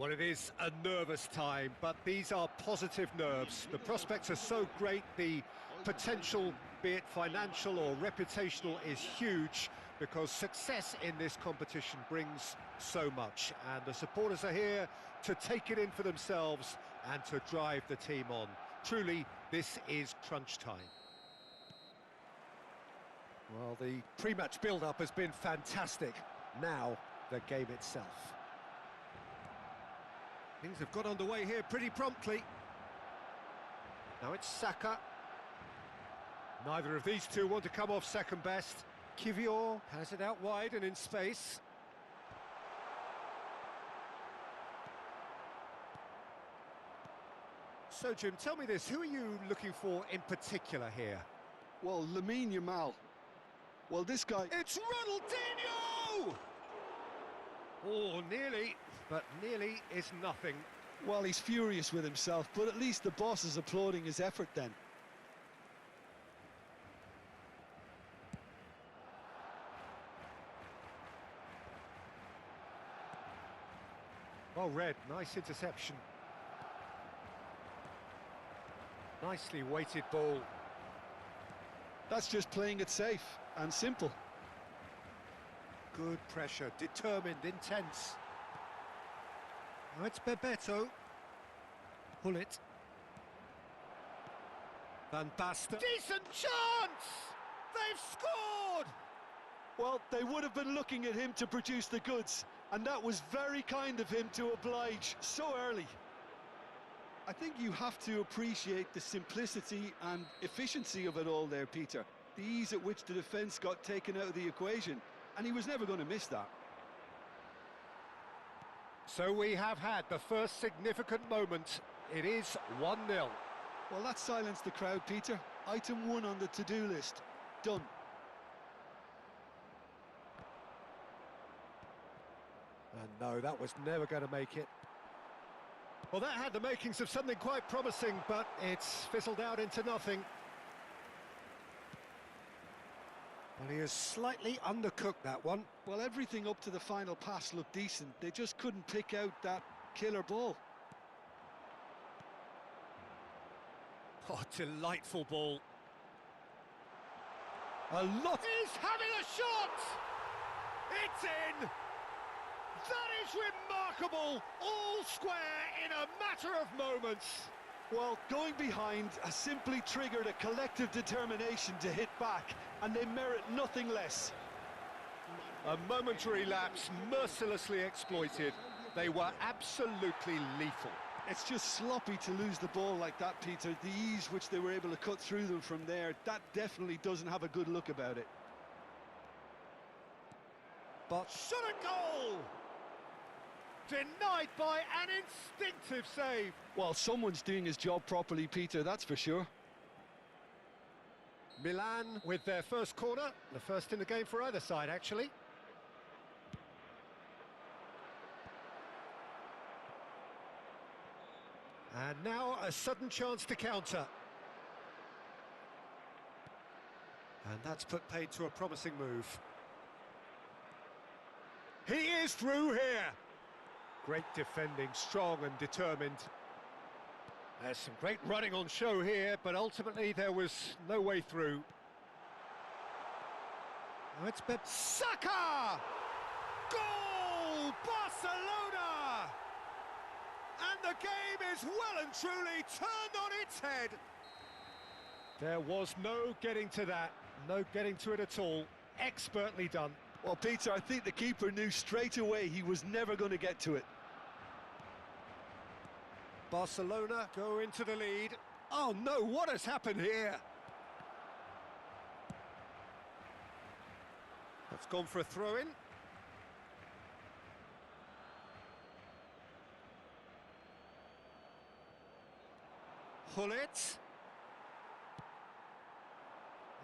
Well, it is a nervous time, but these are positive nerves. The prospects are so great, the potential, be it financial or reputational, is huge because success in this competition brings so much. And the supporters are here to take it in for themselves and to drive the team on. Truly, this is crunch time. Well, the pre-match build-up has been fantastic. Now, the game itself. Things have got underway here pretty promptly. Now it's Saka. Neither of these two want to come off second best. Kivior has it out wide and in space. So, Jim, tell me this, who are you looking for in particular here? Well, Lamine Yamal. Well, this guy... It's Ronaldinho! Oh, nearly, but nearly is nothing. Well, he's furious with himself, but at least the boss is applauding his effort then. Well read, nice interception. Nicely weighted ball. That's just playing it safe and simple. Good pressure, determined, intense. Now it's Bebeto. Pull it. Van Basten. Decent chance! They've scored! Well, they would have been looking at him to produce the goods, and that was very kind of him to oblige so early. I think you have to appreciate the simplicity and efficiency of it all there, Peter. The ease at which the defence got taken out of the equation, and he was never going to miss that. So we have had the first significant moment. It is 1-0. Well, that silenced the crowd, Peter. Item 1 on the to-do list. Done. And no, that was never going to make it. Well, that had the makings of something quite promising, but it's fizzled out into nothing. Well, he has slightly undercooked that one. Well, everything up to the final pass looked decent. They just couldn't pick out that killer ball. Oh, delightful ball. A lot. He's having a shot! It's in! That is remarkable! All square in a matter of moments. Well, going behind has simply triggered a collective determination to hit back, and they merit nothing less. A momentary lapse mercilessly exploited. They were absolutely lethal. It's just sloppy to lose the ball like that, Peter. The ease which they were able to cut through them from there, that definitely doesn't have a good look about it. But shot a goal! Denied by an instinctive save. Well, someone's doing his job properly, Peter, that's for sure. Milan with their first corner, the first in the game for either side, actually. And now a sudden chance to counter. And that's put paid to a promising move. He is through here! Great defending, strong and determined. There's some great running on show here, but ultimately there was no way through. Now it's Saka! Goal! Barcelona! And the game is well and truly turned on its head. There was no getting to that, no getting to it at all. Expertly done. Well, Peter, I think the keeper knew straight away he was never going to get to it. Barcelona go into the lead. Oh no, what has happened here? That's gone for a throw-in. Hullet.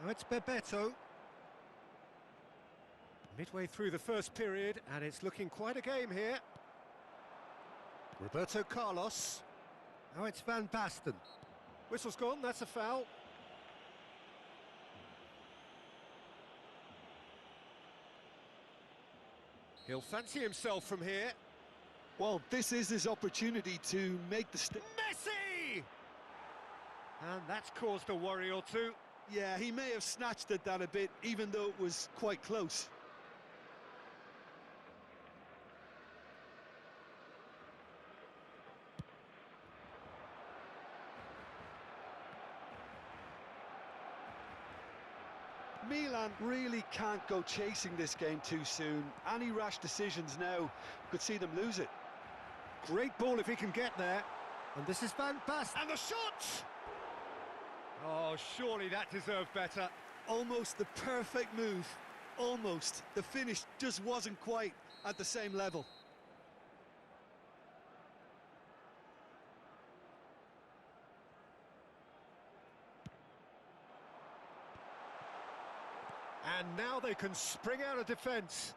Now it's Bebeto. Midway through the first period, and it's looking quite a game here. Roberto Carlos. Now it's Van Basten. Whistle's gone, that's a foul. He'll fancy himself from here. Well, this is his opportunity to make the Messi! And that's caused a worry or two. Yeah, he may have snatched at that a bit, even though it was quite close. Milan really can't go chasing this game too soon. Any rash decisions now could see them lose it. Great ball if he can get there. And this is Van Basten. And the shot! Oh, surely that deserved better. Almost the perfect move. Almost. The finish just wasn't quite at the same level. And now they can spring out of defence.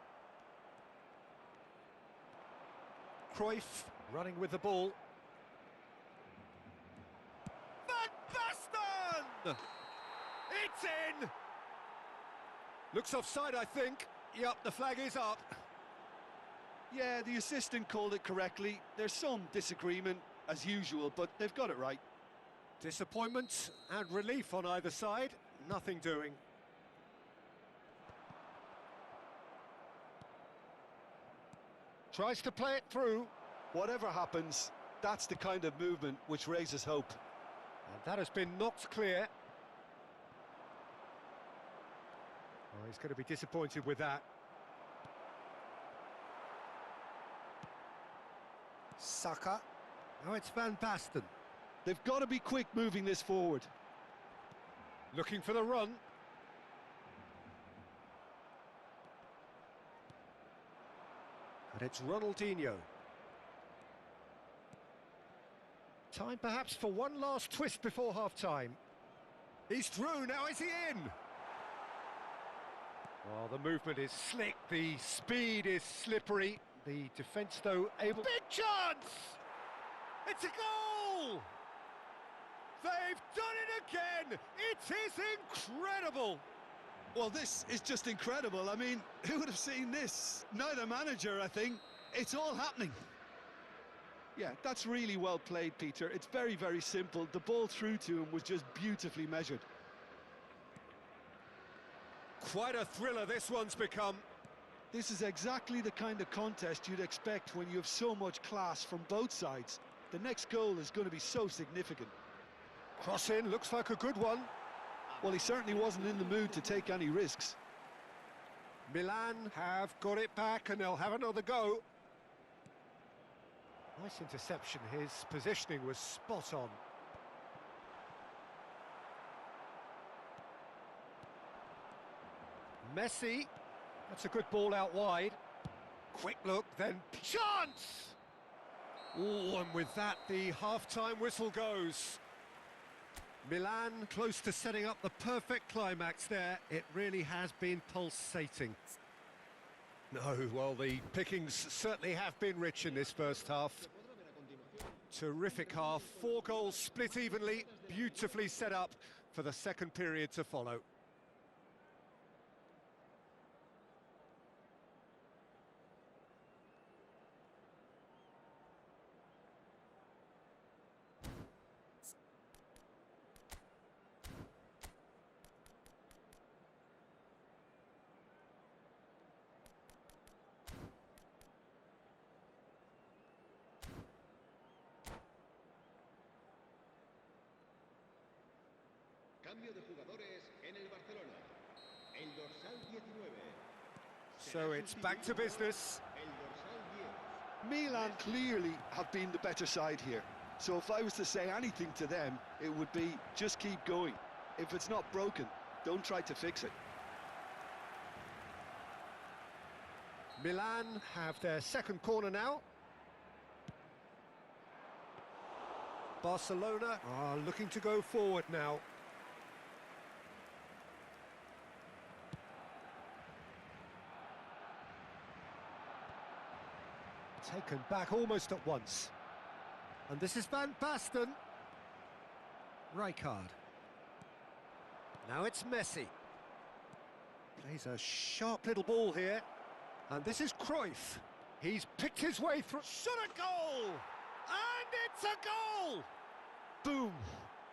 Cruyff running with the ball. Van Basten! It's in! Looks offside, I think. Yup, the flag is up. Yeah, the assistant called it correctly. There's some disagreement, as usual, but they've got it right. Disappointment and relief on either side. Nothing doing. Tries to play it through. Whatever happens, that's the kind of movement which raises hope. And that has been knocked clear. Oh, he's going to be disappointed with that. Saka. Now it's Van Basten. They've got to be quick moving this forward. Looking for the run. And it's Ronaldinho. Time perhaps for one last twist before half-time. He's through, now is he in? Well, the movement is slick, the speed is slippery. The defence, though, able... Big chance! It's a goal! They've done it again! It is incredible! Well, this is just incredible. I mean, who would have seen this? Neither manager, I think. It's all happening. Yeah, that's really well played, Peter. It's very, very simple. The ball through to him was just beautifully measured. Quite a thriller this one's become. This is exactly the kind of contest you'd expect when you have so much class from both sides. The next goal is going to be so significant. Cross in, looks like a good one. Well, he certainly wasn't in the mood to take any risks. Milan have got it back and they'll have another go. Nice interception, his positioning was spot on. Messi, that's a good ball out wide. Quick look, then chance! Oh, and with that, the half-time whistle goes. Milan close to setting up the perfect climax there. It really has been pulsating. No, well, the pickings certainly have been rich in this first half. Terrific half, 4 goals split evenly, beautifully set up for the second period to follow. Cambio de jugadores en el Barcelona. El dorsal 19. So it's back to business. El dorsal 10. Milan clearly have been the better side here. So if I was to say anything to them, it would be just keep going. If it's not broken, don't try to fix it. Milan have their second corner now. Barcelona are looking to go forward now. Taken back almost at once. And this is Van Basten. Rijkaard. Now it's Messi. Plays a sharp little ball here. And this is Cruyff. He's picked his way through. Shot a goal! And it's a goal! Boom!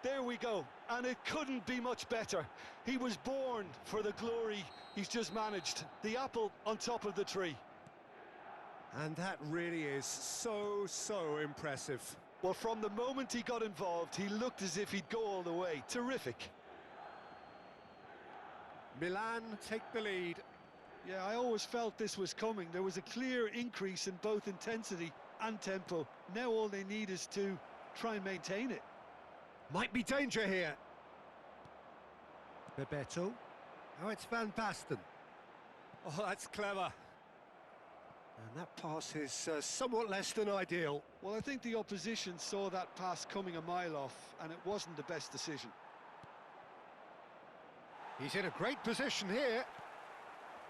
There we go. And it couldn't be much better. He was born for the glory he's just managed. The apple on top of the tree. And that really is so impressive. Well, from the moment he got involved, he looked as if he'd go all the way. Terrific. Milan take the lead. Yeah, I always felt this was coming. There was a clear increase in both intensity and tempo. Now all they need is to try and maintain it. Might be danger here. Bebeto. Oh, it's Van Basten. Oh, that's clever. And that pass is somewhat less than ideal. Well, I think the opposition saw that pass coming a mile off, and it wasn't the best decision. He's in a great position here.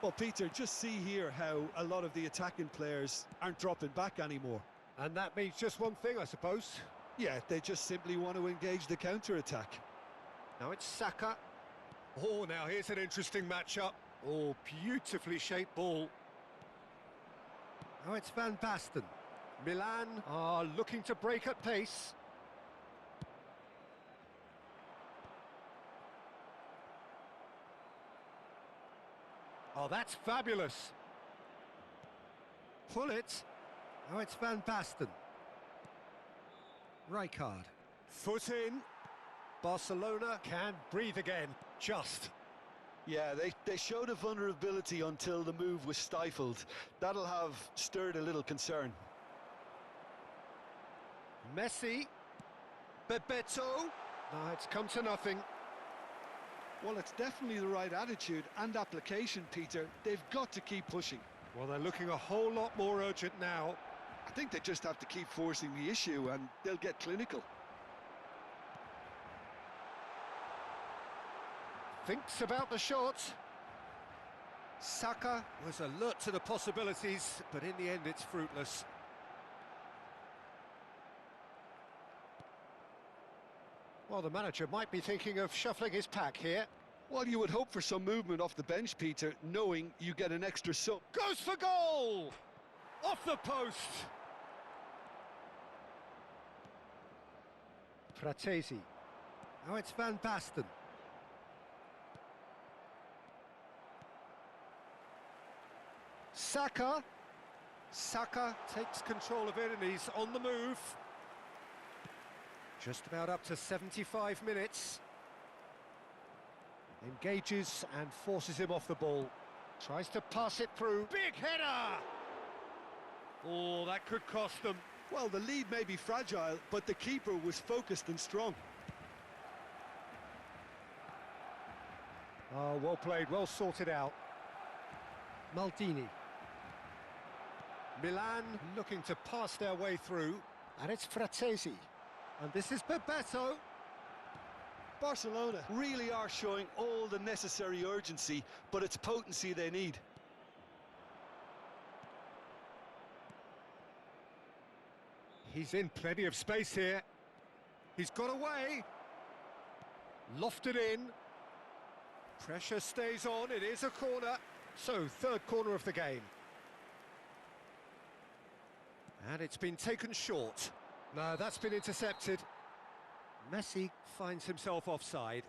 Well, Peter, just see here how a lot of the attacking players aren't dropping back anymore. And that means just one thing, I suppose. Yeah, they just simply want to engage the counter-attack. Now it's Saka. Oh, now here's an interesting matchup. Oh, beautifully shaped ball. Now it's Van Basten. Milan are looking to break at pace. Oh, that's fabulous. Pull it. Oh, it's Van Basten. Rijkaard. Foot in. Barcelona can breathe again. Just. Yeah, they showed a vulnerability until the move was stifled. That'll have stirred a little concern. Messi. Bebeto. No, it's come to nothing. Well, it's definitely the right attitude and application, Peter. They've got to keep pushing. Well, they're looking a whole lot more urgent now. I think they just have to keep forcing the issue and they'll get clinical. Thinks about the shot. Saka was alert to the possibilities, but in the end it's fruitless. Well, the manager might be thinking of shuffling his pack here. Well, you would hope for some movement off the bench, Peter, knowing you get an extra sub. Goes for goal! Off the post! Fratesi. Now it's Van Basten. Saka. Saka takes control of it and he's on the move. Just about up to 75 minutes. Engages and forces him off the ball. Tries to pass it through. Big header! Oh, that could cost them. Well, the lead may be fragile, but the keeper was focused and strong. Oh, well played, well sorted out. Maldini. Milan looking to pass their way through. And it's Fratesi. And this is Bebeto. Barcelona really are showing all the necessary urgency, but it's potency they need. He's in plenty of space here. He's got away. Lofted in. Pressure stays on, it is a corner. So, third corner of the game. And it's been taken short. No, that's been intercepted. Messi finds himself offside.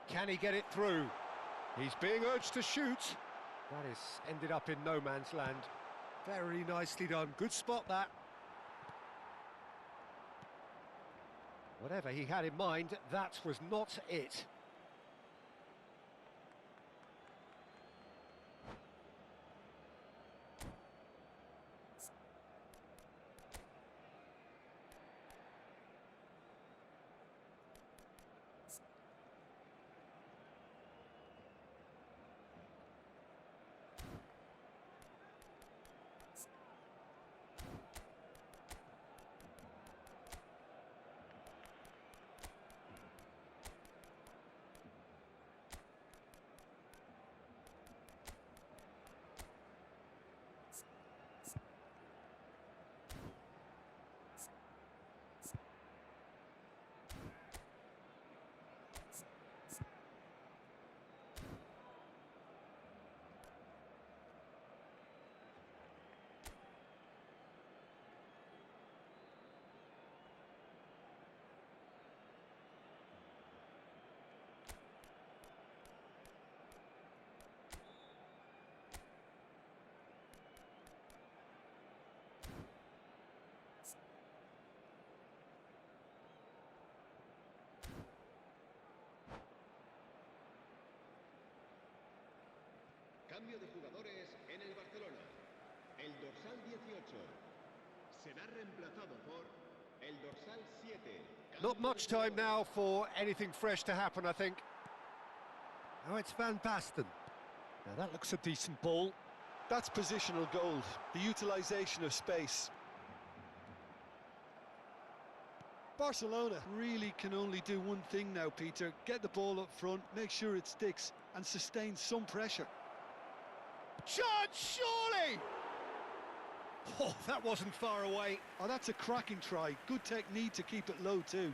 Can he get it through? He's being urged to shoot. That is ended up in no man's land. Very nicely done. Good spot, that. Whatever he had in mind, that was not it. Cambio de jugadores en el Barcelona. El dorsal 18 será reemplazado por el dorsal 7. Not much time now for anything fresh to happen, I think. Now it's Van Basten. Now that looks a decent ball. That's positional gold, the utilisation of space. Barcelona really can only do one thing now, Peter. Get the ball up front, make sure it sticks, and sustain some pressure. Chance, surely! Oh, that wasn't far away. Oh, that's a cracking try. Good technique to keep it low too.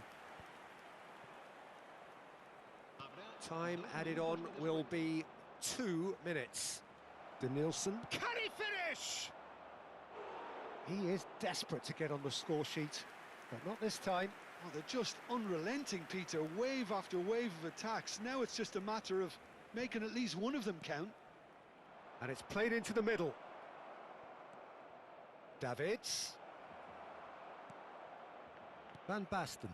Time added on will be 2 minutes. Denilson. Can he finish? He is desperate to get on the score sheet, but not this time. Oh, they're just unrelenting, Peter. Wave after wave of attacks. Now it's just a matter of making at least one of them count. And it's played into the middle. Davids. Van Basten.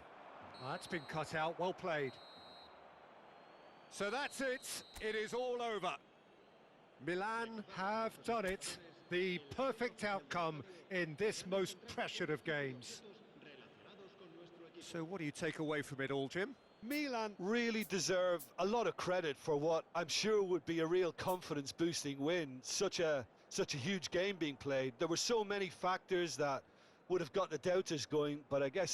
Oh, that's been cut out, well played. So that's it, it is all over. Milan have done it. The perfect outcome in this most pressured of games. So what do you take away from it all, Jim? Milan really deserve a lot of credit for what I'm sure would be a real confidence-boosting win. Such a huge game being played. There were so many factors that would have got the doubters going, but I guess